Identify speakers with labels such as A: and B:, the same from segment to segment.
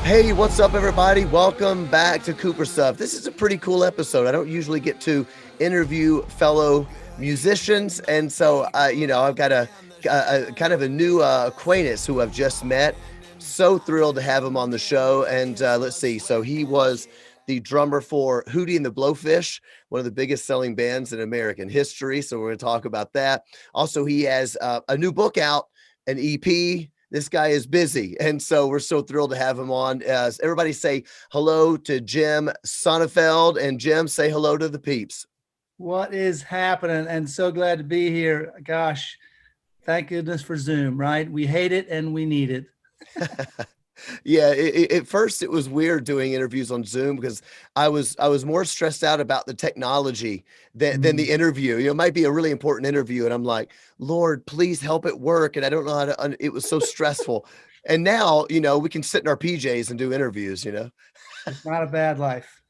A: Hey, what's up, everybody? Welcome back to Cooper Stuff. This is a pretty cool episode. I don't usually get to interview fellow musicians, and so I've got a kind of a new acquaintance who I've just met. So thrilled to have him on the show. And let's see. So he was the drummer for Hootie and The Blowfish, one of the biggest selling bands in American history. So we're going to talk about that. Also, he has a new book out, an EP. This guy is busy. And so we're so thrilled to have him on. Everybody say hello to Jim Sonefeld. And Jim, say hello to the peeps.
B: What is happening? And so glad to be here. Gosh, thank goodness for Zoom, right? We hate it and we need it.
A: Yeah, at first it was weird doing interviews on Zoom because I was more stressed out about the technology than the interview. It might be a really important interview, and I'm like, Lord, please help it work. And I don't know how to. It was so stressful. And now, we can sit in our PJs and do interviews.
B: It's not a bad life.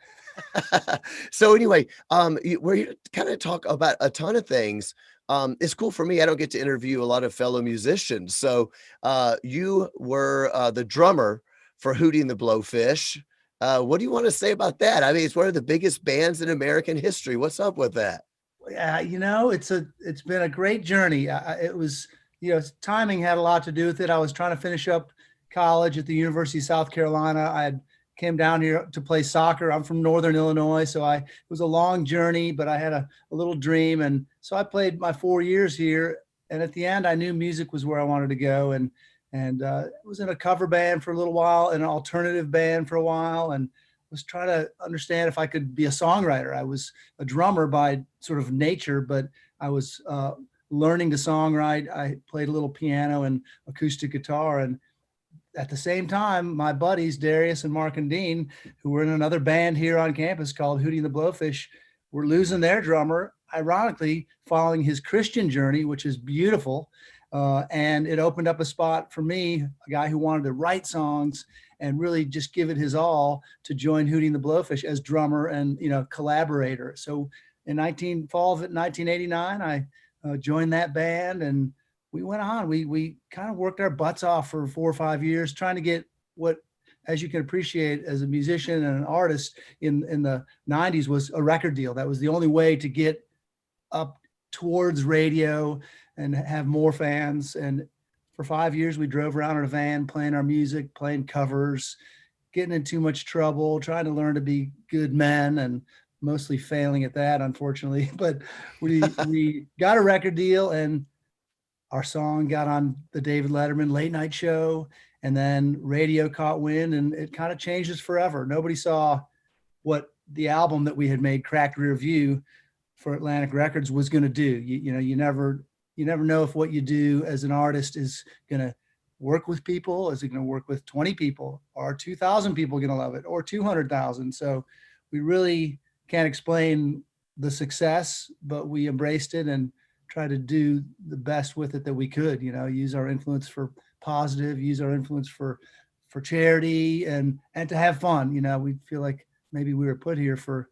A: So anyway, we're here to kind of talk about a ton of things. It's cool for me. I don't get to interview a lot of fellow musicians. So you were the drummer for Hootie and the Blowfish. What do you want to say about that? I mean, it's one of the biggest bands in American history. What's up with that?
B: Yeah, it's been a great journey. It was, timing had a lot to do with it. I was trying to finish up college at the University of South Carolina. I had came down here to play soccer. I'm from Northern Illinois, so it was a long journey, but I had a little dream, and so I played my 4 years here. And at the end, I knew music was where I wanted to go, and was in a cover band for a little while, and an alternative band for a while, and was trying to understand if I could be a songwriter. I was a drummer by sort of nature, but I was learning to songwrite. I played a little piano and acoustic guitar, and at the same time, my buddies, Darius and Mark and Dean, who were in another band here on campus called Hootie and the Blowfish, were losing their drummer, ironically, following his Christian journey, which is beautiful. And it opened up a spot for me, a guy who wanted to write songs and really just give it his all, to join Hootie and the Blowfish as drummer and, collaborator. So in fall of 1989, I joined that band, and we went on. We kind of worked our butts off for 4 or 5 years, trying to get what, as you can appreciate as a musician and an artist in the 90s, was a record deal. That was the only way to get up towards radio and have more fans. And for 5 years, we drove around in a van playing our music, playing covers, getting in too much trouble, trying to learn to be good men, and mostly failing at that, unfortunately. But we got a record deal, and our song got on the David Letterman late night show, and then radio caught wind, and it kind of changed us forever. Nobody saw what the album that we had made, Cracked Rear View, for Atlantic Records, was going to do. You never know if what you do as an artist is going to work with people. Is it going to work with 20 people, or 2,000 people going to love it, or 200,000? So we really can't explain the success, but we embraced it and try to do the best with it that we could, use our influence for positive, use our influence for charity, and to have fun. We feel like maybe we were put here for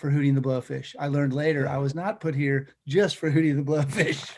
B: Hootie and the Blowfish. I learned later I was not put here just for Hootie and the Blowfish.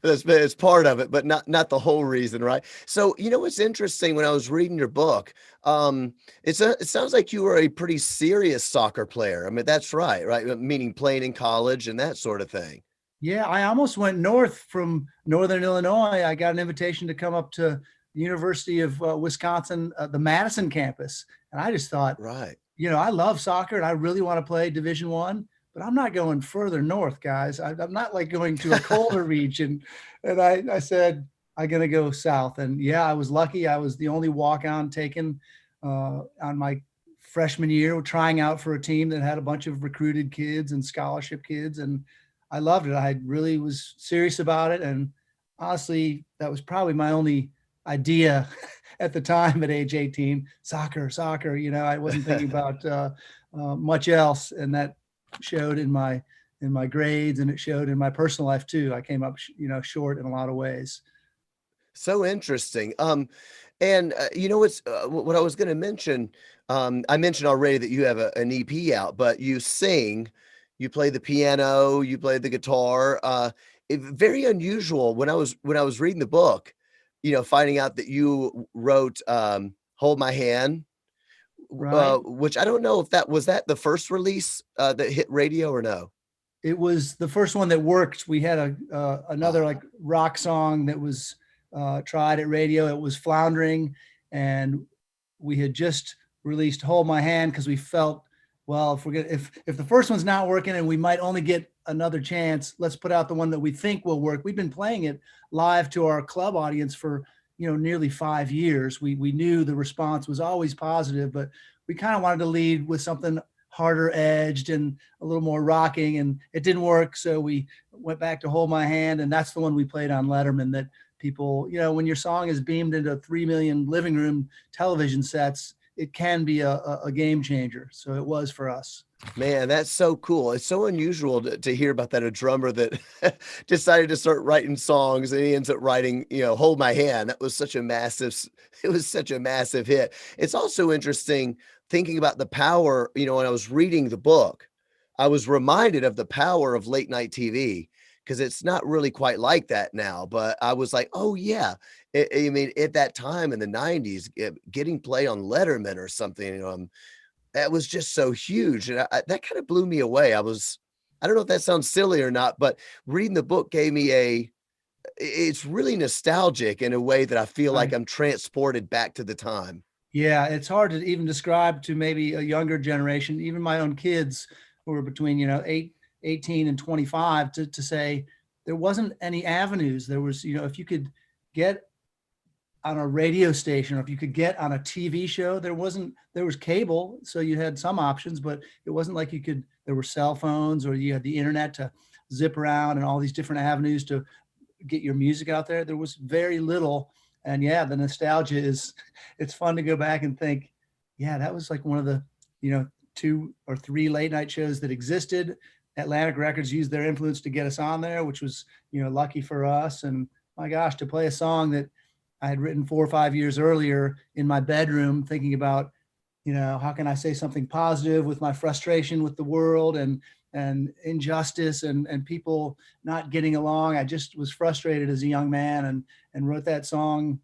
A: It's part of it, but not the whole reason, right? So, what's interesting, when I was reading your book, it sounds like you were a pretty serious soccer player. I mean, that's right? Meaning playing in college and that sort of thing.
B: Yeah, I almost went north from Northern Illinois. I got an invitation to come up to the University of Wisconsin, the Madison campus, and I just thought,
A: right,
B: I love soccer and I really want to play Division I, but I'm not going further north, guys. I'm not like going to a colder region. And I said, I'm going to go south. And yeah, I was lucky. I was the only walk-on taken on my freshman year, trying out for a team that had a bunch of recruited kids and scholarship kids. And I loved it. I really was serious about it. And honestly, that was probably my only idea at the time at age 18. Soccer. I wasn't thinking about much else. And that showed in my grades, and it showed in my personal life too. I came up, short in a lot of ways.
A: So interesting. And what's what I was going to mention. I mentioned already that you have an EP out, but you sing, you play the piano, you play the guitar. Very unusual. When I was reading the book, finding out that you wrote Hold My Hand,
B: Right.
A: which I don't know if that the first release that hit radio or no?
B: It was the first one that worked. We had another
A: Oh,
B: like rock song that was tried at radio. It was Floundering, and we had just released Hold My Hand because we felt, well, if the first one's not working and we might only get another chance, let's put out the one that we think will work. We've been playing it live to our club audience for nearly 5 years. We knew the response was always positive, but we kind of wanted to lead with something harder edged and a little more rocking, and it didn't work. So we went back to Hold My Hand, and that's the one we played on Letterman that people, when your song is beamed into 3 million living room television sets, it can be a game changer. So it was for us.
A: man, that's so cool. It's so unusual to hear about that, a drummer that decided to start writing songs and he ends up writing, Hold My Hand. That was such a it was such a massive hit. It's also interesting thinking about the power, when I was reading the book, I was reminded of the power of late night TV because it's not really quite like that now. But I was like, oh, yeah. I mean, at that time in the 90s, getting play on Letterman or something, that was just so huge, and that kinda blew me away. I don't know if that sounds silly or not, but reading the book gave me it's really nostalgic in a way that I feel like
B: Right.
A: I'm transported back to the time.
B: Yeah, it's hard to even describe to maybe a younger generation, even my own kids who are between, 18 and 25 to say there wasn't any avenues. There was, if you could get on a radio station or if you could get on a TV show, there was cable. So you had some options, but it wasn't like there were cell phones or you had the internet to zip around and all these different avenues to get your music out there. There was very little. And yeah, the nostalgia it's fun to go back and think, yeah, that was like one of the, 2 or 3 late night shows that existed. Atlantic Records used their influence to get us on there, which was, lucky for us. And my gosh, to play a song that I had written 4 or 5 years earlier in my bedroom, thinking about, how can I say something positive with my frustration with the world and injustice and people not getting along. I just was frustrated as a young man and wrote that song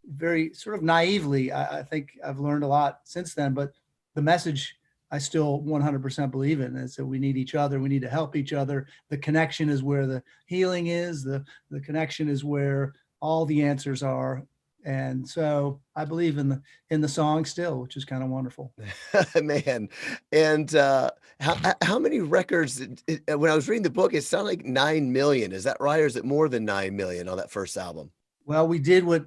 B: very sort of naively. I think I've learned a lot since then, but the message I still 100% believe in is that we need each other. We need to help each other. The connection is where the healing is. The connection is where all the answers are. And so I believe in the song still, which is kind of wonderful.
A: Man, and, how many records when I was reading the book, it sounded like 9,000,000. Is that right, or is it more than 9,000,000 on that first album?
B: Well, we did what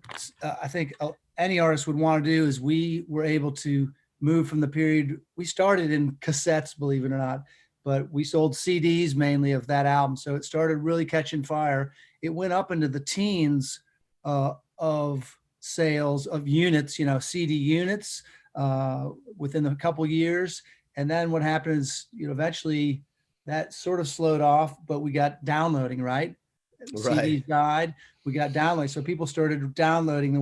B: I think any artist would want to do is we were able to move from the period we started in cassettes, believe it or not, but we sold CDs mainly of that album. So it started really catching fire. It went up into the teens of sales of units, CD units within a couple years. And then what happened is, eventually that sort of slowed off, but we got downloading, right?
A: Right.
B: CDs died, we got downloading. So people started downloading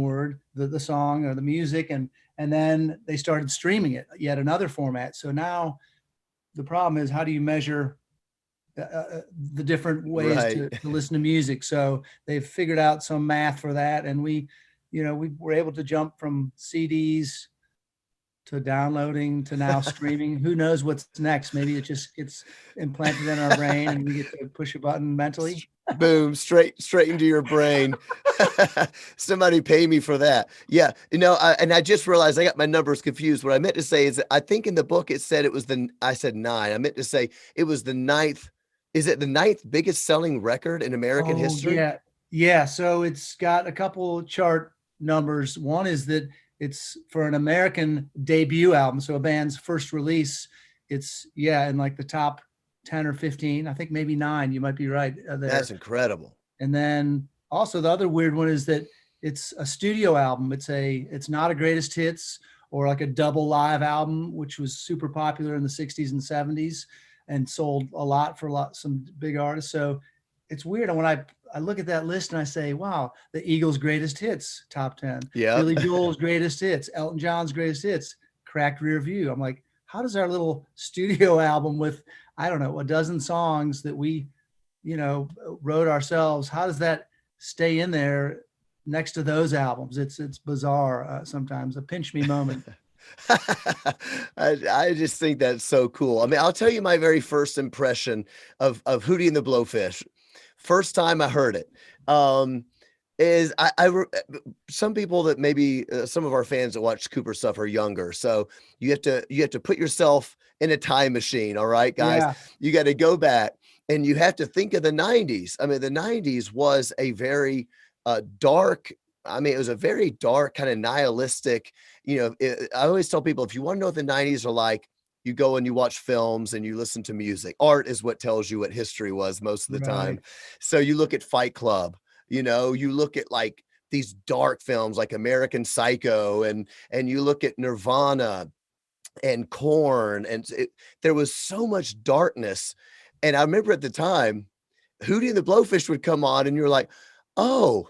B: the song or the music, and then they started streaming it, yet another format. So now the problem is, how do you measure the different ways
A: Right.
B: to listen to music? So they've figured out some math for that, and we were able to jump from CDs to downloading to now streaming. Who knows what's next? Maybe it just gets implanted in our brain and we get to push a button mentally.
A: Boom, straight into your brain. Somebody pay me for that. Yeah, and I just realized I got my numbers confused. What I meant to say is that I think in the book it said I said 9. I meant to say it was the ninth. Is it the ninth biggest selling record in American
B: Oh
A: history?
B: yeah. Yeah. So it's got a couple chart numbers. One is that it's for an American debut album. So a band's first release, it's in like the top 10 or 15, I think maybe 9. You might be right
A: That's
B: there.
A: incredible.
B: And then also the other weird one is that it's a studio album. It's not a greatest hits or like a double live album, which was super popular in the 60s and 70s and sold a lot for some big artists. So it's weird. And when I look at that list and I say, wow, the Eagles' greatest hits, top 10,
A: Yep.
B: Billy Joel's greatest hits, Elton John's greatest hits, Cracked Rear View. I'm like, how does our little studio album with, I don't know, a dozen songs that we, wrote ourselves, how does that stay in there next to those albums. It's bizarre, sometimes a pinch me moment.
A: I just think that's so cool. I mean, I'll tell you my very first impression of Hootie and the Blowfish. First time I heard it, um, is some people that maybe some of our fans that watch Cooper stuff are younger, so you have to put yourself in a time machine. All right, guys,
B: Yeah,
A: you got to go back and you have to think of the '90s. I mean, the '90s was a very dark. I mean, it was a very dark, kind of nihilistic. I always tell people, if you want to know what the '90s are like, you go and you watch films and you listen to music. Art is what tells you what history was most of the time.
B: right.
A: So you look at Fight Club, you look at like these dark films like American Psycho, and you look at Nirvana and Korn, and there was so much darkness. And I remember at the time, Hootie and the Blowfish would come on, and you're like, oh,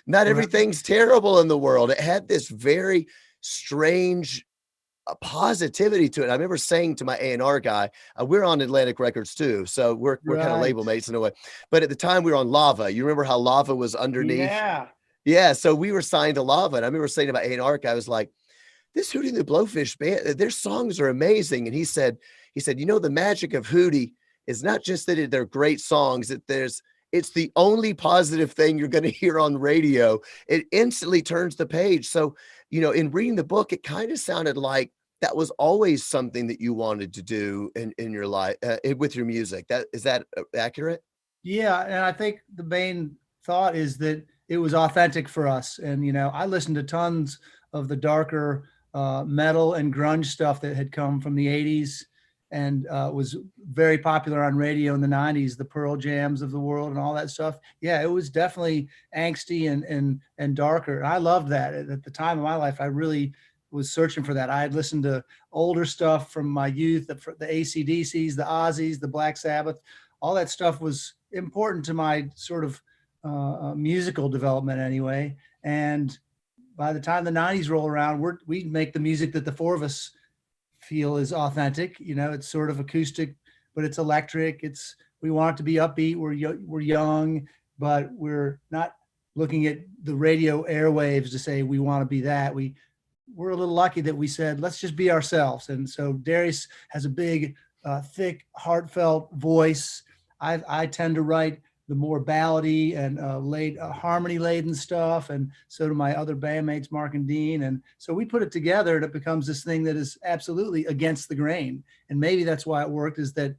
A: not
B: Right.
A: everything's terrible in the world. It had this very strange positivity to it. I remember saying to my A&R guy, we're on Atlantic Records too, so we're kind of
B: Right.
A: label mates in a way. But at the time we were on Lava. You remember how Lava was underneath?
B: Yeah.
A: Yeah, so we were signed to Lava, and I remember saying to my A&R guy, I was like, "This Hootie and the Blowfish band, their songs are amazing." And he said, the magic of Hootie is not just that they're great songs, that it's the only positive thing you're going to hear on radio. It instantly turns the page. So, in reading the book, it kind of sounded like that was always something that you wanted to do in your life, with your music. That accurate?
B: Yeah, and I think the main thought is that it was authentic for us. And I listened to tons of the darker metal and grunge stuff that had come from the '80s and was very popular on radio in the '90s, the Pearl Jams of the world and all that stuff. Yeah, it was definitely angsty and darker. I loved that. At the time of my life, I really was searching for that. I had listened to older stuff from my youth, the AC/DCs, the Ozzies, the Black Sabbath. All that stuff was important to my sort of musical development anyway. And by the time the '90s roll around, we make the music that the four of us feel is authentic. It's sort of acoustic, but it's electric. We want it to be upbeat. We're young, but we're not looking at the radio airwaves to say we want to be that. We're a little lucky that we said let's just be ourselves. And so Darius has a big, thick, heartfelt voice. I tend to write the more ballady and harmony laden stuff, and so do my other bandmates Mark and Dean. And so we put it together, and it becomes this thing that is absolutely against the grain. And maybe that's why it worked, is that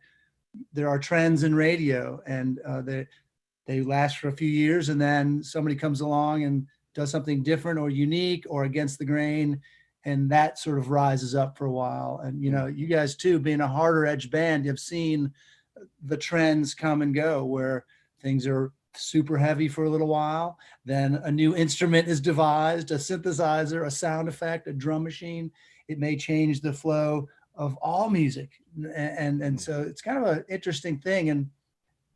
B: there are trends in radio, and they last for a few years, and then somebody comes along and does something different or unique or against the grain, and that sort of rises up for a while. And you guys too, being a harder edge band, you've seen the trends come and go, where things are super heavy for a little while, then a new instrument is devised, a synthesizer, a sound effect, a drum machine. It may change the flow of all music. And so it's kind of an interesting thing. And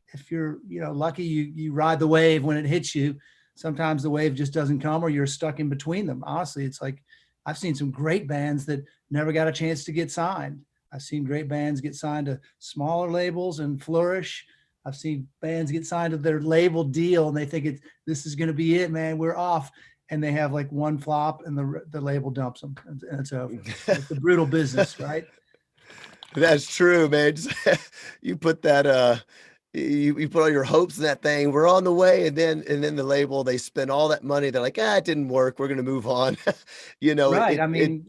B: if you're lucky, you ride the wave when it hits you. Sometimes the wave just doesn't come, or you're stuck in between them. Honestly, it's like I've seen some great bands that never got a chance to get signed. I've seen great bands get signed to smaller labels and flourish. I've seen bands get signed to their label deal, and they think this is going to be it, man. We're off, and they have like one flop, and the label dumps them, and it's over. It's a brutal business, right?
A: That's true, man. You put that you put all your hopes in that thing. We're on the way, and then the label, they spend all that money. They're like, it didn't work. We're gonna move on.
B: Right.
A: It
B: I
A: it
B: mean,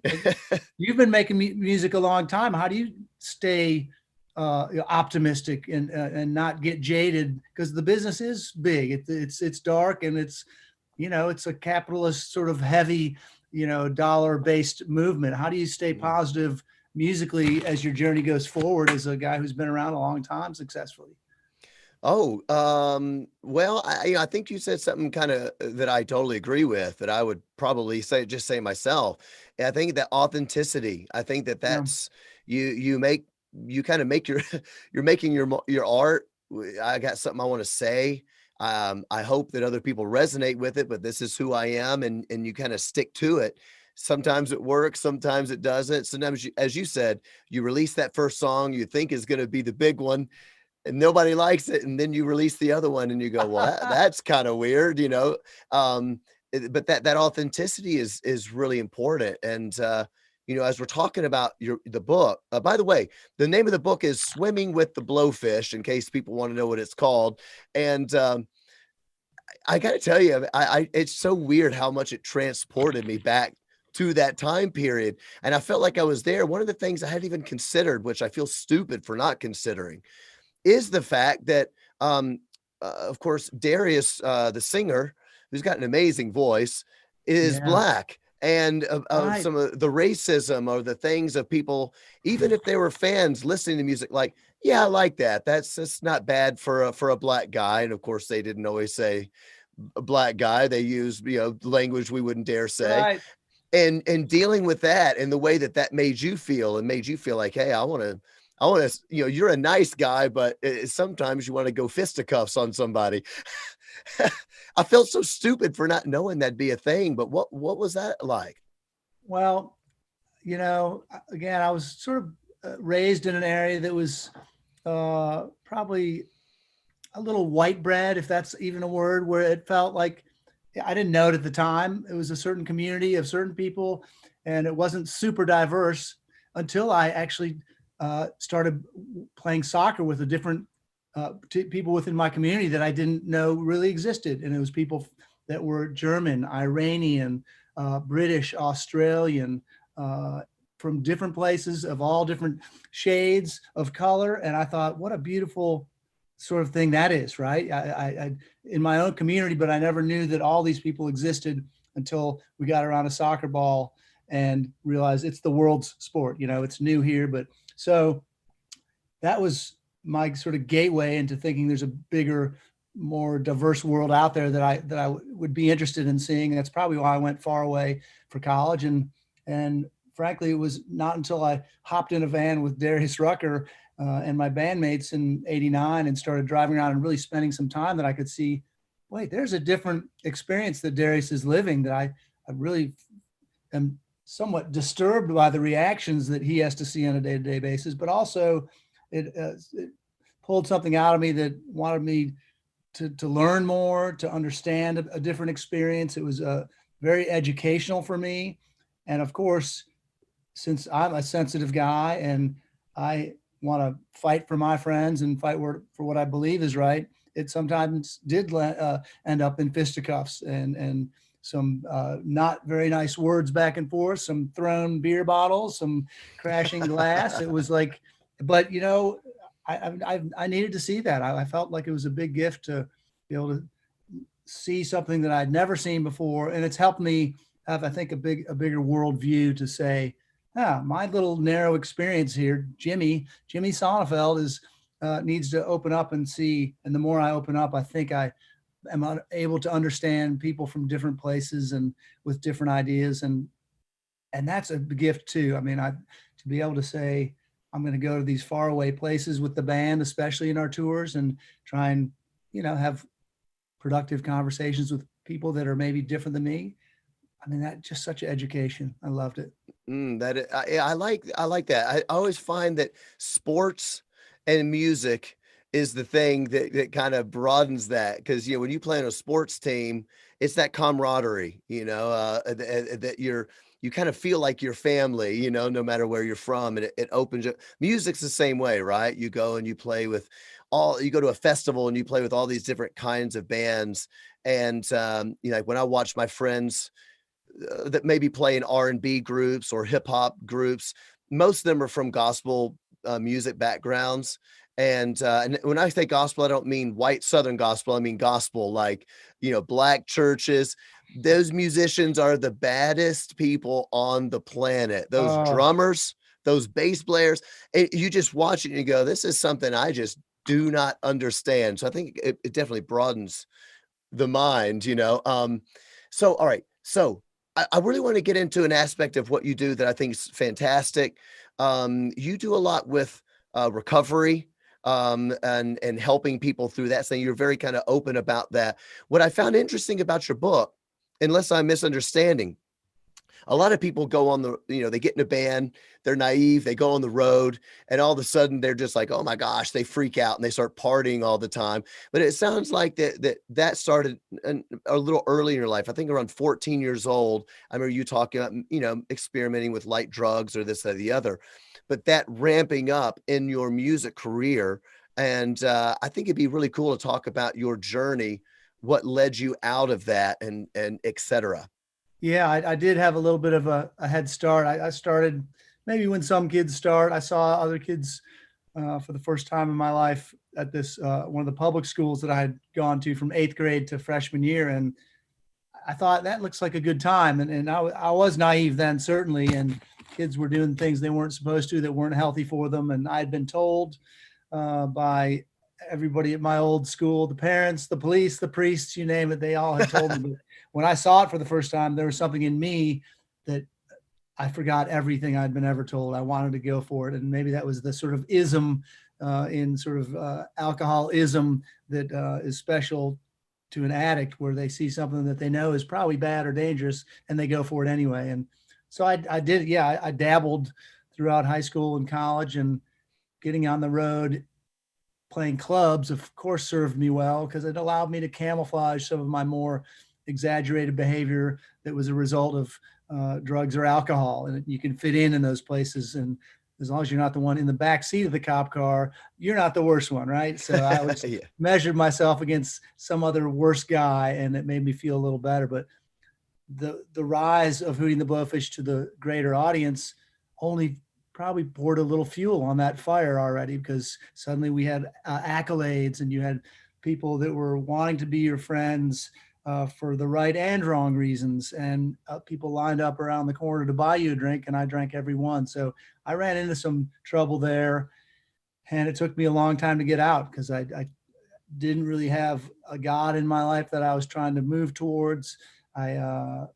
B: you've been making music a long time. How do you stay optimistic and not get jaded? Because the business is big. It's dark, and it's a capitalist sort of heavy, dollar based movement. How do you stay positive musically as your journey goes forward as a guy who's been around a long time successfully?
A: Oh, well, I think you said something kinda that I totally agree with, that I would probably say myself. I think that authenticity, I think that
B: Yeah.
A: that's you kinda make your you're making your art. I got something I wanna say. I hope that other people resonate with it, but this is who I am, and you kinda stick to it. Sometimes it works, sometimes it doesn't. Sometimes as you said, you release that first song you think is gonna be the big one, and nobody likes it, and then you release the other one and you go, well, that's kind of weird, you know. But that authenticity is really important. And you know, as we're talking about the book, by the way, the name of the book is Swimming with the Blowfish, in case people want to know what it's called. And I got to tell you, it's so weird how much it transported me back to that time period, and I felt like I was there. One of the things I hadn't even considered, which I feel stupid for not considering, is the fact that, of course, Darius, the singer, who's got an amazing voice, is
B: Yeah,
A: black. And of
B: right.
A: some of the racism or the things of people, even if they were fans listening to music, like, yeah, I like that. That's not bad for a black guy. And of course, they didn't always say a black guy. They used, you know, language we wouldn't dare say.
B: Right.
A: And dealing with that and the way that that made you feel, and made you feel like, hey, I want to, you know, you're a nice guy, but sometimes you want to go fisticuffs on somebody. I felt so stupid for not knowing that'd be a thing, but what was that like?
B: Well, again, I was sort of raised in an area that was probably a little white bread, if that's even a word, where it felt like I didn't know it at the time. It was a certain community of certain people, and it wasn't super diverse until I actually started playing soccer with a different people within my community that I didn't know really existed. And it was people that were German, Iranian, British, Australian, from different places of all different shades of color. And I thought, what a beautiful sort of thing that is, right? I in my own community, but I never knew that all these people existed until we got around a soccer ball and realized it's the world's sport. You know, it's new here, but so that was my sort of gateway into thinking there's a bigger, more diverse world out there that I would be interested in seeing. And that's probably why I went far away for college. And frankly, it was not until I hopped in a van with Darius Rucker and my bandmates in '89 and started driving around and really spending some time that I could see, wait, there's a different experience that Darius is living that I really am somewhat disturbed by the reactions that he has to see on a day-to-day basis, but also it pulled something out of me that wanted me to learn more, to understand a different experience. It was very educational for me. And of course, since I'm a sensitive guy and I want to fight for my friends and fight for what I believe is right, it sometimes did end up in fisticuffs and some not very nice words back and forth, some thrown beer bottles, some crashing glass. It was like, but I needed to see that. I felt like it was a big gift to be able to see something that I'd never seen before, and it's helped me have, I think, a bigger worldview to say, my little narrow experience here, Jimmy Sonefeld is needs to open up and see. And the more I open up, I think I am able to understand people from different places and with different ideas, and that's a gift too. I mean, to be able to say I'm going to go to these faraway places with the band, especially in our tours, and try and have productive conversations with people that are maybe different than me. I mean, that just such an education. I loved it.
A: I like that. I always find that sports and music is the thing that kind of broadens that, because when you play on a sports team, it's that camaraderie, that you kind of feel like your family, no matter where you're from, and it opens up. Music's the same way, right? You go and you play with you go to a festival and you play with all these different kinds of bands, and like when I watch my friends that maybe play in R&B groups or hip hop groups. Most of them are from gospel music backgrounds. And when I say gospel, I don't mean white Southern gospel. I mean gospel, like, black churches. Those musicians are the baddest people on the planet. Those
B: Oh,
A: drummers, those bass players, you just watch it and you go, this is something I just do not understand. So I think it definitely broadens the mind. So, all right. So I really want to get into an aspect of what you do that I think is fantastic. You do a lot with recovery, and helping people through that. So you're very kind of open about that. What I found interesting about your book, unless I'm misunderstanding, a lot of people go on the, they get in a band, they're naive, they go on the road, and all of a sudden they're just like, oh my gosh, they freak out and they start partying all the time. But it sounds like that started a little early in your life. I think around 14 years old. I remember you talking about, experimenting with light drugs or this or the other, but that ramping up in your music career. And I think it'd be really cool to talk about your journey, what led you out of that, and et cetera.
B: Yeah, I did have a little bit of a head start. I started maybe when some kids start. I saw other kids for the first time in my life at this one of the public schools that I had gone to from eighth grade to freshman year, and I thought that looks like a good time. And I was naive then, certainly, and kids were doing things they weren't supposed to, that weren't healthy for them. And I had been told by everybody at my old school, the parents, the police, the priests, you name it, they all had told me. But when I saw it for the first time, there was something in me that I forgot everything I'd been ever told. I wanted to go for it. And maybe that was the sort of ism in sort of alcoholism that is special to an addict, where they see something that they know is probably bad or dangerous and they go for it anyway. And so I did. Yeah, I dabbled throughout high school and college, and getting on the road, playing clubs, of course, served me well because it allowed me to camouflage some of my more exaggerated behavior that was a result of drugs or alcohol. And you can fit in those places. And as long as you're not the one in the back seat of the cop car, you're not the worst one, right? So I always
A: Yeah.
B: measured myself against some other worse guy, and it made me feel a little better. But the rise of Hootie and the Blowfish to the greater audience only probably poured a little fuel on that fire already, because suddenly we had accolades, and you had people that were wanting to be your friends for the right and wrong reasons, and people lined up around the corner to buy you a drink, and I drank every one. So I ran into some trouble there, and it took me a long time to get out, because I didn't really have a God in my life that I was trying to move towards. I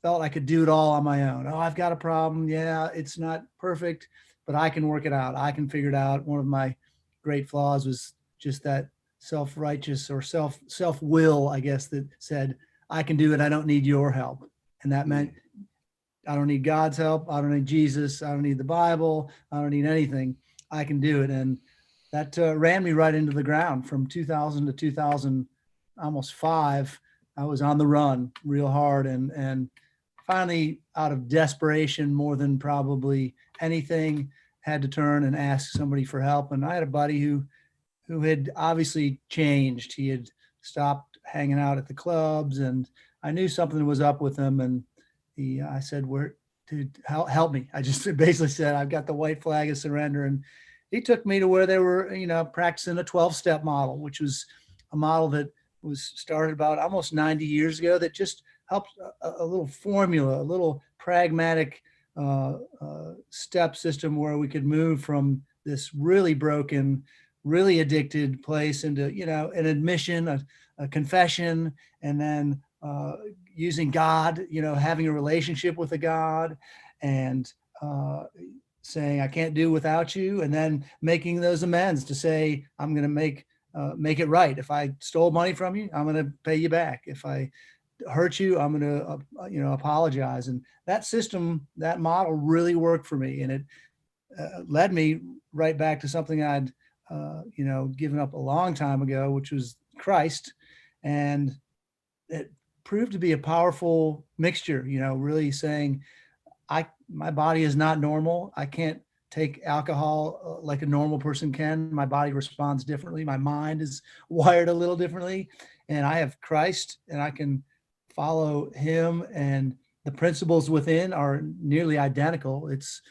B: felt I could do it all on my own. Oh, I've got a problem. Yeah, it's not perfect, but I can work it out. I can figure it out. One of my great flaws was just that self-righteous or self-will, I guess, that said, I can do it. I don't need your help. And that meant I don't need God's help. I don't need Jesus. I don't need the Bible. I don't need anything. I can do it. And that ran me right into the ground from 2000 to 2000, almost 5. I was on the run real hard, and finally, out of desperation more than probably anything, had to turn and ask somebody for help. And I had a buddy who had obviously changed. He had stopped hanging out at the clubs, and I knew something was up with him. And I said, "Where, dude, help me." I just basically said, "I've got the white flag of surrender." And he took me to where they were, practicing a 12-step model, which was a model that was started about almost 90 years ago, that just helped a little formula, a little pragmatic step system where we could move from this really broken, really addicted place into, an admission, a confession, and then using God, having a relationship with a God, and saying, I can't do without you, and then making those amends to say, I'm going to make it right. If I stole money from you, I'm going to pay you back. If I hurt you, I'm going to, apologize. And that system, that model really worked for me. And it led me right back to something I'd, given up a long time ago, which was Christ. And it proved to be a powerful mixture, really saying, my body is not normal. I can't take alcohol like a normal person can. My body responds differently. My mind is wired a little differently. And I have Christ, and I can follow him, and the principles within are nearly identical. It's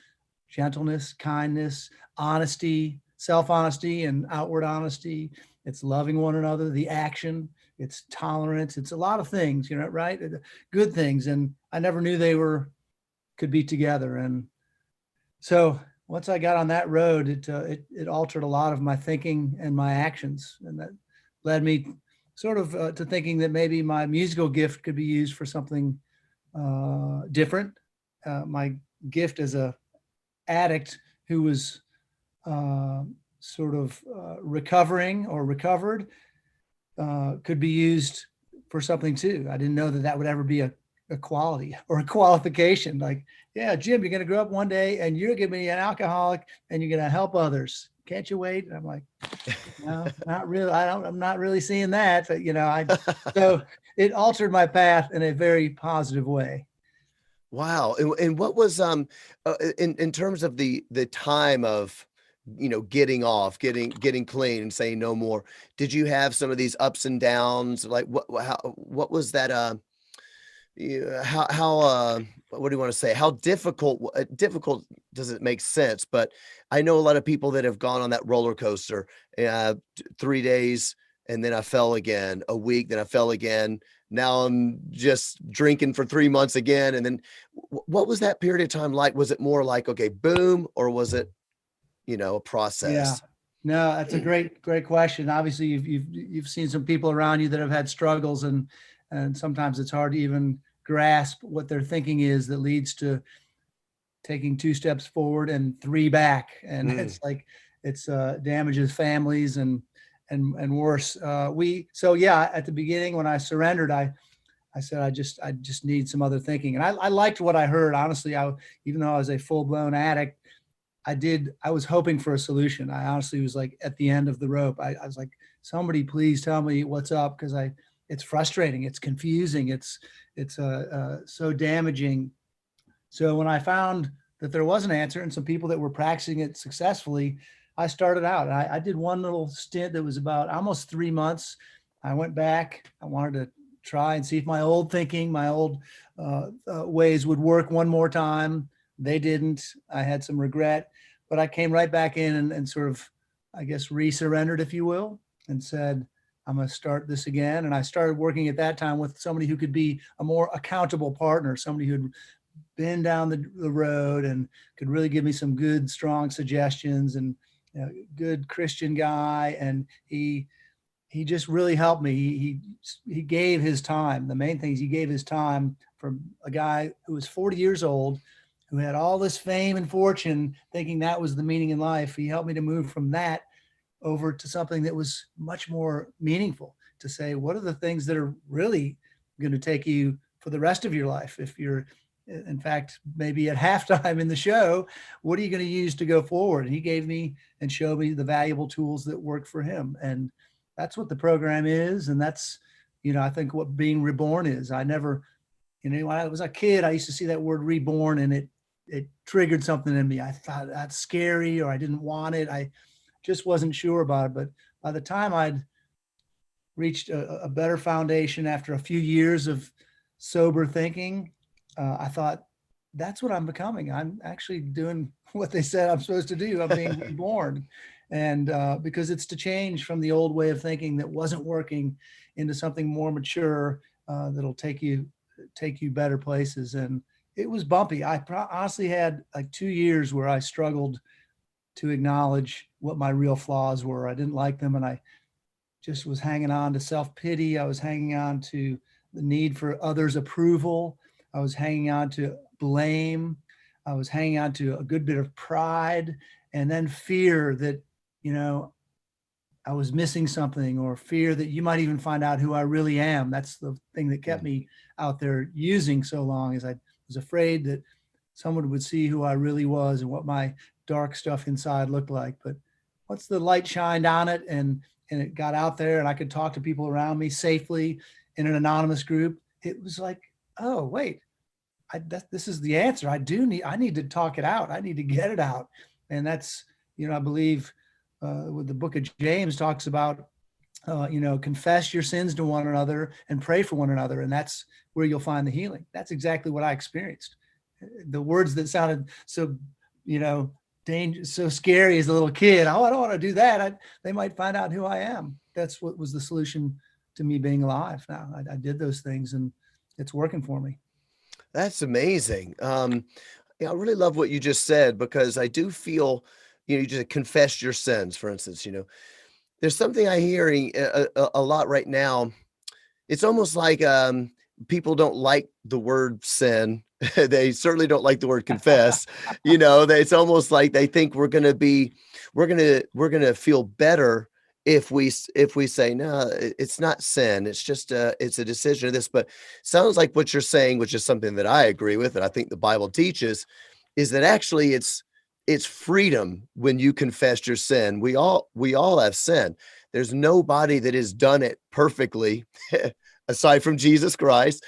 B: gentleness, kindness, honesty, self-honesty, and outward honesty. It's loving one another, the action, it's tolerance. It's a lot of things, right? Good things. And I never knew they could be together. And so once I got on that road, it altered a lot of my thinking and my actions. And that led me sort of to thinking that maybe my musical gift could be used for something different. My gift as a addict who was sort of recovering or recovered could be used for something too. I didn't know that would ever be a a quality or a qualification. Like, yeah, Jim, you're going to grow up one day and you're going to be an alcoholic and you're going to help others. Can't you wait? And I'm like, no, not really. I'm not really seeing that. But, so it altered my path in a very positive way.
A: Wow. And what was in terms of the time of getting off, getting clean and saying no more, did you have some of these ups and downs? Like what was that how what do you want to say? How difficult does it make sense? But I know a lot of people that have gone on that roller coaster, 3 days, and then I fell again, a week, then I fell again. Now I'm just drinking for 3 months again. And then what was that period of time like? Was it more like, okay, boom, or was it, a
B: Yeah.
A: process?
B: No, that's a great question. Obviously, you've seen some people around you that have had struggles, and sometimes it's hard to even grasp what their thinking is that leads to taking 2 steps forward and 3 back, and
A: Mm,
B: it's like it's damages families and worse. So yeah, at the beginning when I surrendered, I said I just need some other thinking, and I liked what I heard. Honestly, even though I was a full blown addict, I was hoping for a solution. I honestly was like at the end of the rope. I was like, somebody please tell me what's up, because it's frustrating, it's confusing, it's so damaging. So when I found that there was an answer and some people that were practicing it successfully, I started out. I did one little stint that was about almost 3 months. I went back. I wanted to try and see if my old thinking, my old ways would work one more time. They didn't. I had some regret, but I came right back in and sort of, I guess, re-surrendered, if you will, and said, I'm going to start this again. And I started working at that time with somebody who could be a more accountable partner, somebody who'd been down the road and could really give me some good, strong suggestions, and good Christian guy. And he just really helped me. He gave his time. The main thing is he gave his time from a guy who was 40 years old, who had all this fame and fortune, thinking that was the meaning in life. He helped me to move from that over to something that was much more meaningful, to say, what are the things that are really going to take you for the rest of your life? If you're, in fact, maybe at halftime in the show, what are you going to use to go forward? And he gave me and showed me the valuable tools that work for him. And that's what the program is. And that's, I think what being reborn is. I never, when I was a kid, I used to see that word reborn, and it triggered something in me. I thought that's scary, or I didn't want it. I just wasn't sure about it. But by the time I'd reached a better foundation after a few years of sober thinking, I thought, that's what I'm becoming. I'm actually doing what they said I'm supposed to do. I'm being reborn. And because it's to change from the old way of thinking that wasn't working into something more mature, that'll take you better places. And it was bumpy. I honestly had like 2 years where I struggled to acknowledge what my real flaws were. I didn't like them, and I just was hanging on to self-pity. I was hanging on to the need for others' approval. I was hanging on to blame. I was hanging on to a good bit of pride, and then fear that, I was missing something, or fear that you might even find out who I really am. That's the thing that kept me out there using so long, is I was afraid that someone would see who I really was and what my dark stuff inside looked like. But once the light shined on it, and it got out there, and I could talk to people around me safely in an anonymous group, it was like, oh, wait, this is the answer. I need to talk it out. I need to get it out. And that's, I believe with the book of James talks about, confess your sins to one another and pray for one another. And that's where you'll find the healing. That's exactly what I experienced. The words that sounded so, dangerous, so scary as a little kid. Oh, I don't want to do that. They might find out who I am. That's what was the solution to me being alive. Now I did those things, and it's working for me.
A: That's amazing. Yeah, I really love what you just said, because I do feel, you just confess your sins, for instance, there's something I hearing a lot right now. It's almost like people don't like the word sin. They certainly don't like the word confess. It's almost like they think we're gonna feel better if we say no, it's not sin, it's just it's a decision of this. But sounds like what you're saying, which is something that I agree with, and I think the Bible teaches, is that actually it's freedom when you confess your sin. We all have sin. There's nobody that has done it perfectly aside from Jesus Christ.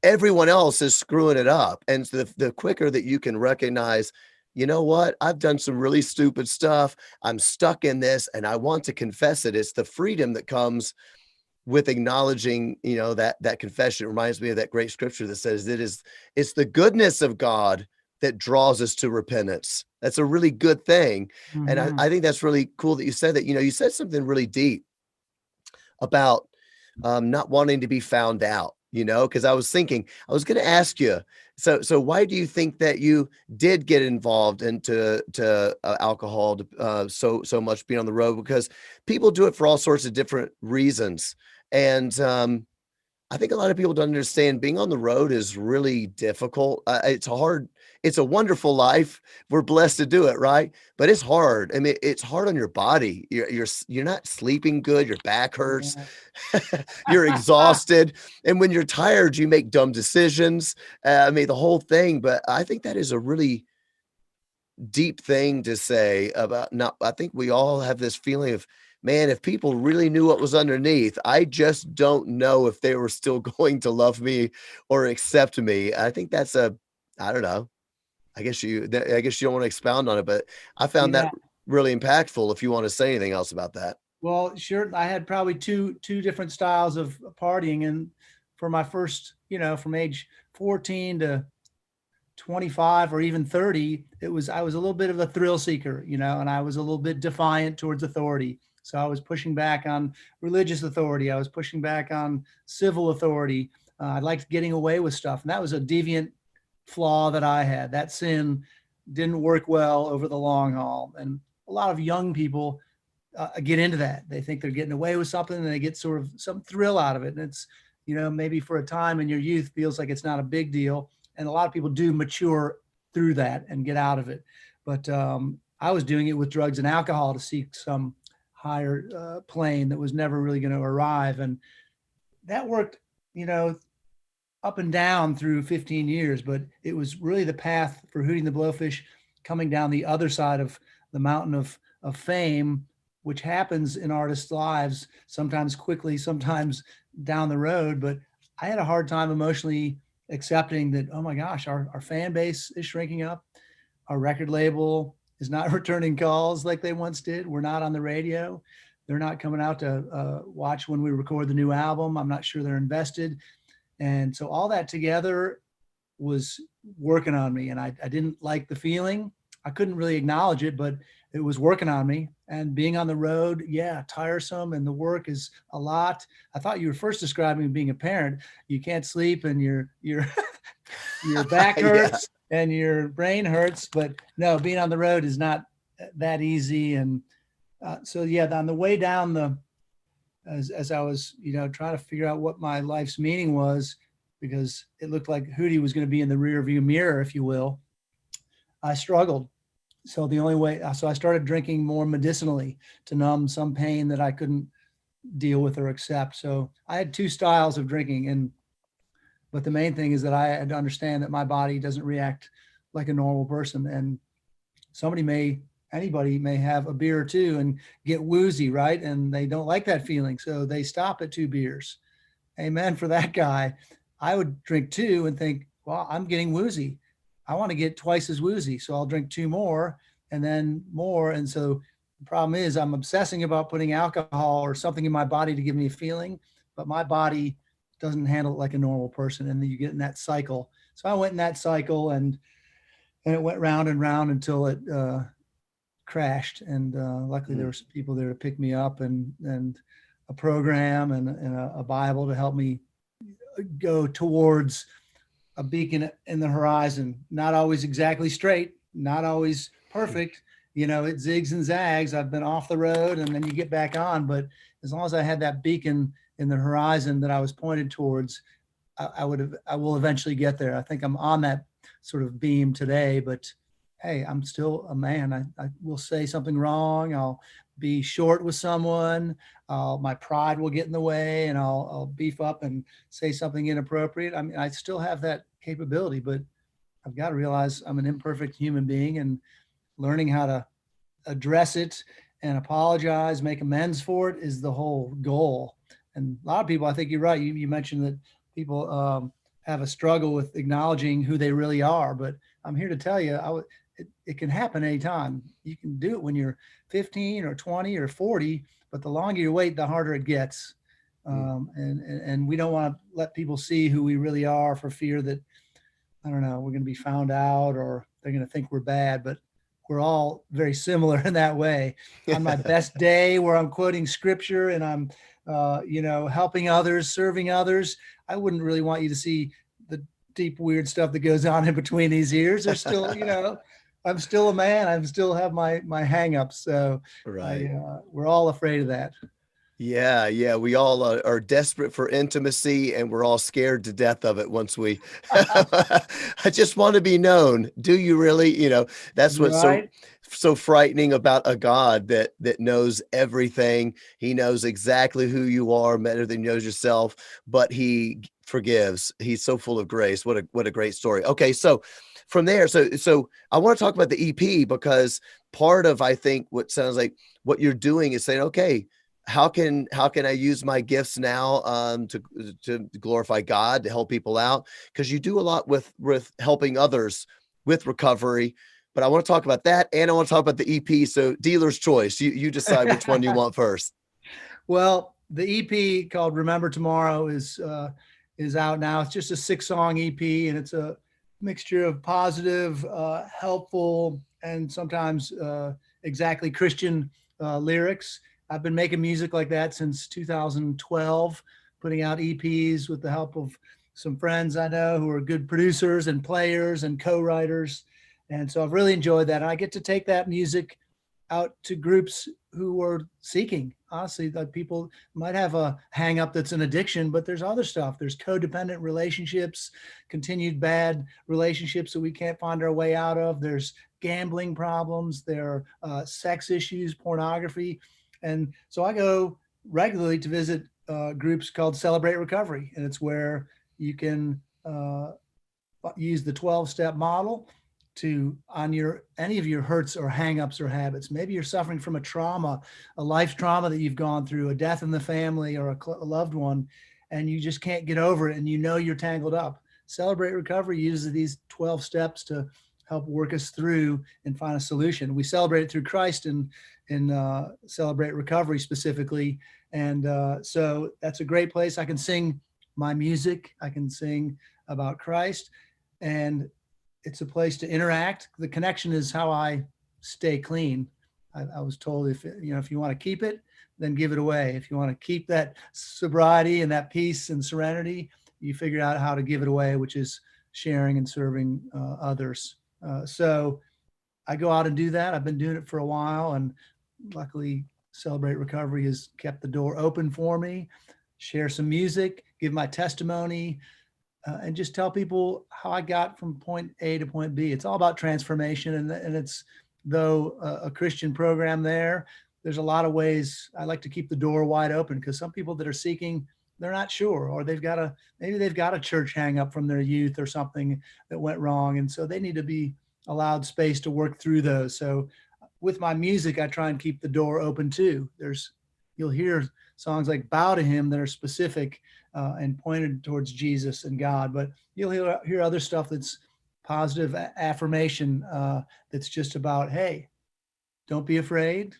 A: Everyone else is screwing it up. And so the quicker that you can recognize, you know what, I've done some really stupid stuff. I'm stuck in this and I want to confess it. It's the freedom that comes with acknowledging, that confession. It reminds me of that great scripture that says it's the goodness of God that draws us to repentance. That's a really good thing. And I,
B: Hmm.
A: I think that's really cool that you said that. You said something really deep about not wanting to be found out, because I was thinking, I was going to ask you, so why do you think that you did get involved into alcohol so much being on the road? Because people do it for all sorts of different reasons. And I think a lot of people don't understand being on the road is really difficult. It's hard. It's a wonderful life. We're blessed to do it, right? But it's hard. I mean, it's hard on your body. You're not sleeping good. Your back hurts.
B: Yeah.
A: You're exhausted, and when you're tired, you make dumb decisions. I mean, the whole thing. But I think that is a really deep thing to say about not. I think we all have this feeling of, man, if people really knew what was underneath, I just don't know if they were still going to love me or accept me. I think that's I don't know. I guess you don't want to expound on it, but I found that
B: Yeah.
A: really impactful. If you want to say anything else about that.
B: Well, sure. I had probably two different styles of partying, and for my first, from age 14 to 25 or even 30, I was a little bit of a thrill seeker, and I was a little bit defiant towards authority. So I was pushing back on religious authority. I was pushing back on civil authority. I liked getting away with stuff, and that was a deviant flaw that I had. That sin didn't work well over the long haul, and a lot of young people get into that. They think they're getting away with something, and they get sort of some thrill out of it. And it's, maybe for a time in your youth feels like it's not a big deal. And a lot of people do mature through that and get out of it. But I was doing it with drugs and alcohol to seek some higher plane that was never really going to arrive. And that worked, you know, up and down through 15 years, but it was really the path for Hootie and the Blowfish coming down the other side of the mountain of fame, which happens in artists' lives, sometimes quickly, sometimes down the road. But I had a hard time emotionally accepting that, oh my gosh, our fan base is shrinking up. Our record label is not returning calls like they once did. We're not on the radio. They're not coming out to watch when we record the new album. I'm not sure they're invested. And so all that together was working on me, and I didn't like the feeling. I couldn't really acknowledge it, but it was working on me. And being on the road, yeah, tiresome, and the work is a lot. I thought you were first describing being a parent. You can't sleep, and your your back
A: Yeah.
B: hurts and your brain hurts. But no, being on the road is not that easy. And so yeah, on the way down as I was, trying to figure out what my life's meaning was, because it looked like Hootie was going to be in the rear view mirror, if you will, I struggled. So I started drinking more medicinally to numb some pain that I couldn't deal with or accept. So I had two styles of drinking, but the main thing is that I had to understand that my body doesn't react like a normal person. And anybody may have a beer or two and get woozy, right? And they don't like that feeling. So they stop at 2 beers. Amen for that guy. I would drink two and think, well, I'm getting woozy. I want to get twice as woozy. So I'll drink two more and then more. And so the problem is I'm obsessing about putting alcohol or something in my body to give me a feeling, but my body doesn't handle it like a normal person. And then you get in that cycle. So I went in that cycle, and it went round and round until it crashed. And luckily there were some people there to pick me up, and a program and a Bible to help me go towards a beacon in the horizon. Not always exactly straight, not always perfect. It zigs and zags. I've been off the road and then you get back on. But as long as I had that beacon in the horizon that I was pointed towards, I will eventually get there. I think I'm on that sort of beam today, but hey, I'm still a man. I will say something wrong. I'll be short with someone. My pride will get in the way, and I'll beef up and say something inappropriate. I mean, I still have that capability, but I've got to realize I'm an imperfect human being, and learning how to address it and apologize, make amends for it is the whole goal. And a lot of people, I think you're right. You mentioned that people have a struggle with acknowledging who they really are, but I'm here to tell you, it can happen anytime. You can do it when you're 15 or 20 or 40, but the longer you wait, the harder it gets.
A: Mm.
B: And we don't want to let people see who we really are for fear that, I don't know, we're going to be found out or they're going to think we're bad, but we're all very similar in that way. On my best day where I'm quoting scripture and I'm, helping others, serving others, I wouldn't really want you to see the deep, weird stuff that goes on in between these ears. There's still, I'm still a man. I still have my hangups. So
A: Right.
B: we're all afraid of that.
A: Yeah, yeah, we all are desperate for intimacy, and we're all scared to death of it once we I just want to be known. Do you really? That's what's
B: Right.
A: so frightening about a God that knows everything. He knows exactly who you are, better than you knows yourself, but he forgives. He's so full of grace. What a great story. Okay, so from there, so I want to talk about the EP because part of, I think, what sounds like what you're doing is saying, okay, how can I use my gifts now to glorify God, to help people out? Because you do a lot with helping others with recovery. But I want to talk about that, and I want to talk about the EP. So dealer's choice. You decide which one you want first.
B: Well, the EP called "Remember Tomorrow" is out now. It's just a 6-song EP, and it's a mixture of positive, helpful, and sometimes exactly Christian lyrics. I've been making music like that since 2012, putting out EPs with the help of some friends I know who are good producers and players and co-writers. And so I've really enjoyed that. And I get to take that music out to groups who are seeking. Honestly, like people might have a hang up that's an addiction, but there's other stuff. There's codependent relationships, continued bad relationships that we can't find our way out of. There's gambling problems. There are sex issues, pornography. And so I go regularly to visit groups called Celebrate Recovery. And it's where you can use the 12-step model to on your any of your hurts or hangups or habits. Maybe you're suffering from a trauma, a life trauma that you've gone through, a death in the family or a loved one, and you just can't get over it and you're tangled up. Celebrate Recovery uses these 12 steps to help work us through and find a solution. We celebrate it through Christ in Celebrate Recovery specifically. And so that's a great place. I can sing my music. I can sing about Christ. And it's a place to interact. The connection is how I stay clean. I was told if you want to keep it, then give it away. If you want to keep that sobriety and that peace and serenity, you figure out how to give it away, which is sharing and serving others. So I go out and do that. I've been doing it for a while, and luckily Celebrate Recovery has kept the door open for me. Share some music, give my testimony, and just tell people how I got from point A to point B. It's all about transformation, and it's though a Christian program there's a lot of ways I like to keep the door wide open because some people that are seeking, they're not sure, or maybe they've got a church hang up from their youth or something that went wrong. And so they need to be allowed space to work through those. So with my music, I try and keep the door open too. You'll hear songs like Bow to Him that are specific and pointed towards Jesus and God, but you'll hear other stuff that's positive affirmation that's just about, hey, don't be afraid,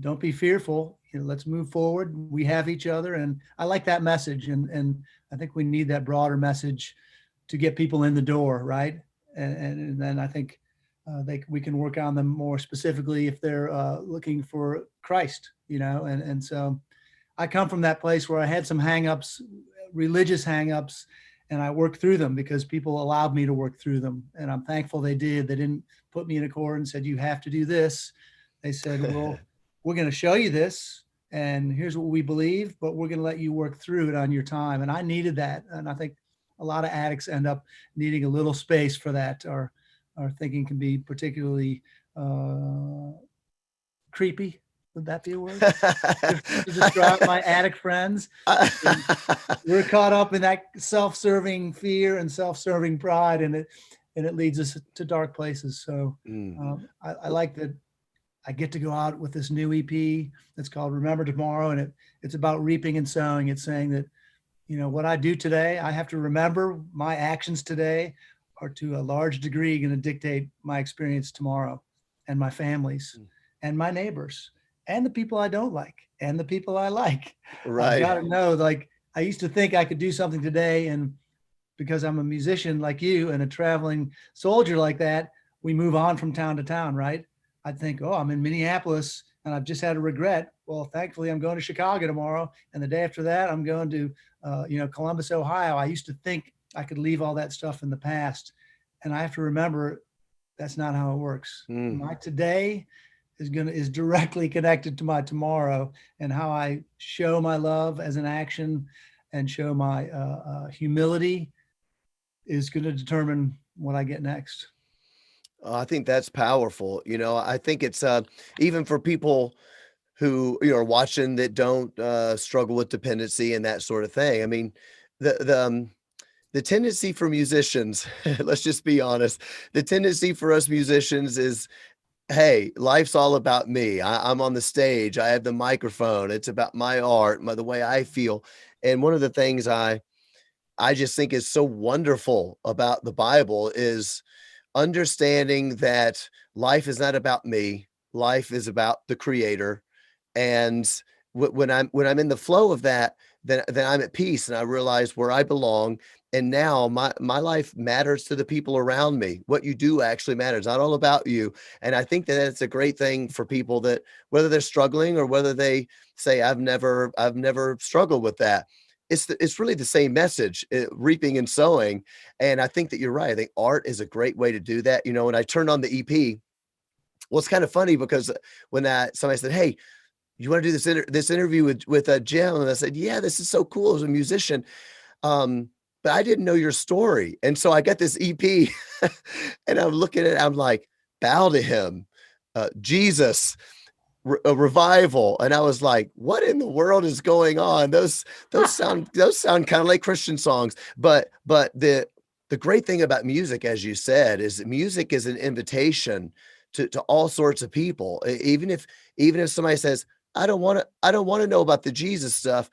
B: don't be fearful, let's move forward. We have each other. And I like that message. And I think we need that broader message to get people in the door, right? And then I think we can work on them more specifically if they're looking for Christ, and so I come from that place where I had some hangups, religious hangups, and I worked through them because people allowed me to work through them. And I'm thankful they did. They didn't put me in a corner and said, you have to do this. They said, well, we're going to show you this, and here's what we believe, but we're going to let you work through it on your time. And I needed that. And I think a lot of addicts end up needing a little space for that, or our thinking can be particularly uh, creepy. Would that be a word to describe my addict friends? And we're caught up in that self-serving fear and self-serving pride, and it leads us to dark places. So
A: Mm.
B: I like that I get to go out with this new EP that's called Remember Tomorrow, and it's about reaping and sowing. It's saying that, you know, what I do today, I have to remember my actions today are to a large degree going to dictate my experience tomorrow, and my families and my neighbors and the people I don't like and the people I like. I've
A: Right.
B: got to know, like, I used to think I could do something today, and because I'm a musician like you and a traveling soldier like that, we move on from town to town, right? I'd think, oh, I'm in Minneapolis and I've just had a regret. Well, thankfully, I'm going to Chicago tomorrow, and the day after that, I'm going to, Columbus, Ohio. I used to think I could leave all that stuff in the past, and I have to remember that's not how it works.
A: Mm.
B: My today is directly connected to my tomorrow, and how I show my love as an action and show my humility is going to determine what I get next.
A: I think that's powerful. I think it's even for people who are watching that don't struggle with dependency and that sort of thing. I mean, the tendency for musicians, let's just be honest, the tendency for us musicians is, hey, life's all about me. I'm on the stage. I have the microphone. It's about my art, the way I feel. And one of the things I just think is so wonderful about the Bible is understanding that life is not about me. Life is about the Creator. And when I'm in the flow of that, then I'm at peace, and I realize where I belong. And now my life matters to the people around me. What you do actually matters, not all about you. And I think that it's a great thing for people, that whether they're struggling or whether they say, I've never struggled with that. It's really the same message, reaping and sowing. And I think that you're right. I think art is a great way to do that. When I turned on the EP, well, it's kind of funny because when somebody said, "Hey, you want to do this interview with Jim?" And I said, "Yeah, this is so cool as a musician." But I didn't know your story. And so I got this EP and I'm looking at it, I'm like, "Bow to him, Jesus, a revival." And I was like, what in the world is going on? Those sound kind of like Christian songs. But the great thing about music, as you said, is that music is an invitation to all sorts of people. Even if somebody says, I don't want to know about the Jesus stuff,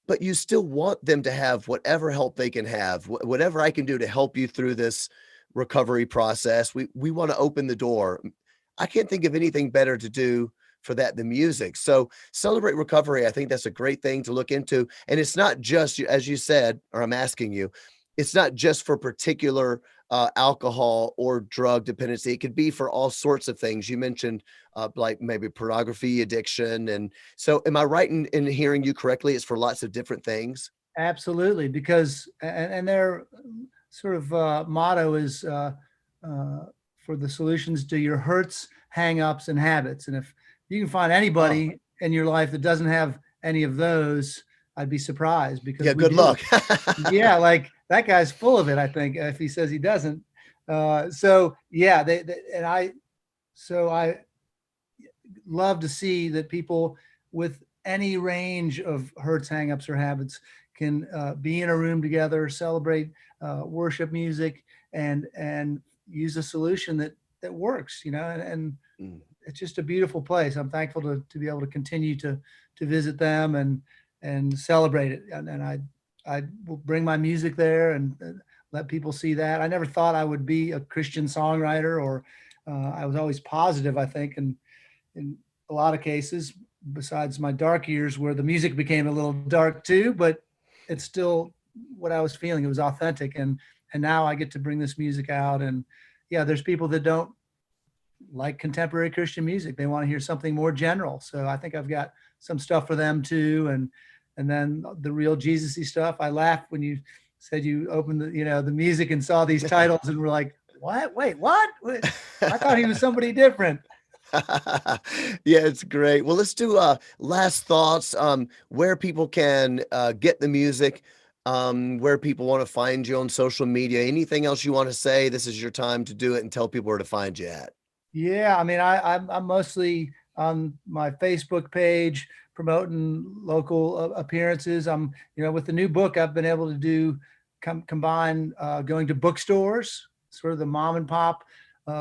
A: but you still want them to have whatever help they can have, whatever I can do to help you through this recovery process. We want to open the door. I can't think of anything better to do for that than music. So celebrate recovery. I think that's a great thing to look into. And it's not just, as you said, or I'm asking you, it's not just for particular alcohol or drug dependency. It could be for all sorts of things. You mentioned like maybe pornography addiction. And so am I right in hearing you correctly? It's for lots of different things.
B: Absolutely, because and their sort of motto is uh, for the solutions to your hurts, hang-ups, and habits. And if you can find
A: Oh,
B: anybody in your life that doesn't have any of those, I'd be surprised, because
A: yeah.
B: we
A: Good
B: do.
A: luck.
B: Yeah, like that guy's full of it, I think, if he says he doesn't. So yeah, and I love to see that people with any range of hurts, hangups, or habits can be in a room together, celebrate worship music, and use a solution that works. And
A: Mm.
B: it's just a beautiful place. I'm thankful to be able to continue to visit them and celebrate it. And I will bring my music there and let people see that. I never thought I would be a Christian songwriter, or I was always positive, I think, and in a lot of cases, besides my dark years where the music became a little dark too, but it's still what I was feeling. It was authentic. And now I get to bring this music out. And yeah, there's people that don't like contemporary Christian music. They want to hear something more general. So I think I've got some stuff for them too. And then the real Jesus-y stuff. I laughed when you said you opened the music and saw these titles and were like, what? Wait, what? I thought he was somebody different.
A: Yeah, it's great. Well, let's do last thoughts, where people can get the music, where people want to find you on social media, anything else you want to say, this is your time to do it and tell people where to find you at.
B: Yeah, I mean, I'm mostly on my Facebook page promoting local appearances. With the new book, I've been able to do combine going to bookstores, sort of the mom and pop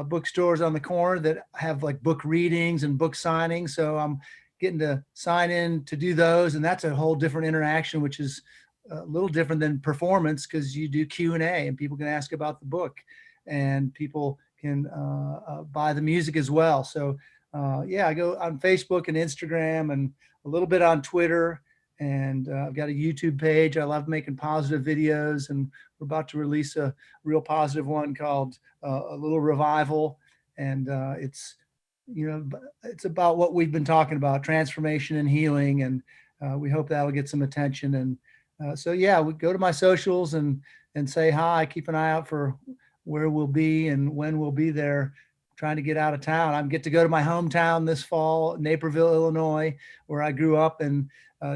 B: bookstores on the corner that have like book readings and book signings. So I'm getting to sign in to do those, and that's a whole different interaction, which is a little different than performance because you do Q&A and people can ask about the book, and people can buy the music as well. So yeah, I go on Facebook and Instagram and a little bit on Twitter, and I've got a YouTube page. I love making positive videos, and we're about to release a real positive one called A Little Revival. And it's about what we've been talking about, transformation and healing. And we hope that'll get some attention. And so, yeah, we go to my socials and say hi, keep an eye out for where we'll be and when we'll be there, trying to get out of town. I get to go to my hometown this fall, Naperville, Illinois, where I grew up, and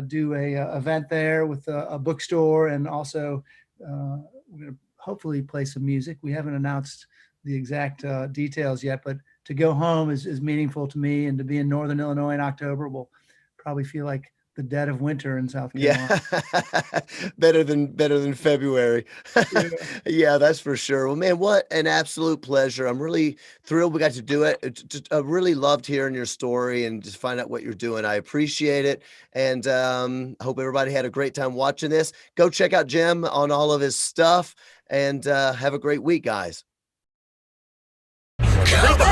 B: do a event there with a bookstore. And also we're going to hopefully play some music. We haven't announced the exact details yet, but to go home is meaningful to me, and to be in Northern Illinois in October will probably feel like the dead of winter in South Carolina.
A: Yeah. better than February.
B: Yeah.
A: Yeah, that's for sure. Well, man, what an absolute pleasure. I'm really thrilled we got to do it. I really loved hearing your story and just find out what you're doing. I appreciate it. And I hope everybody had a great time watching this. Go check out Jim on all of his stuff, and have a great week, guys.
C: Read the